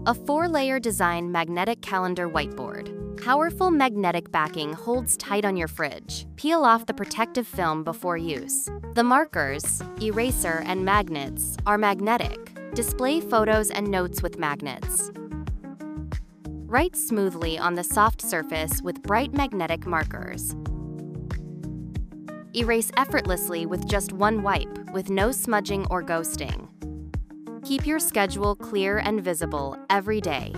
A 4-layer design magnetic calendar whiteboard. Powerful magnetic backing holds tight on your fridge. Peel off the protective film before use. The markers, eraser, and magnets are magnetic. Display photos and notes with magnets. Write smoothly on the soft surface with bright magnetic markers. Erase effortlessly with just one wipe, with no smudging or ghosting. Keep your schedule clear and visible every day.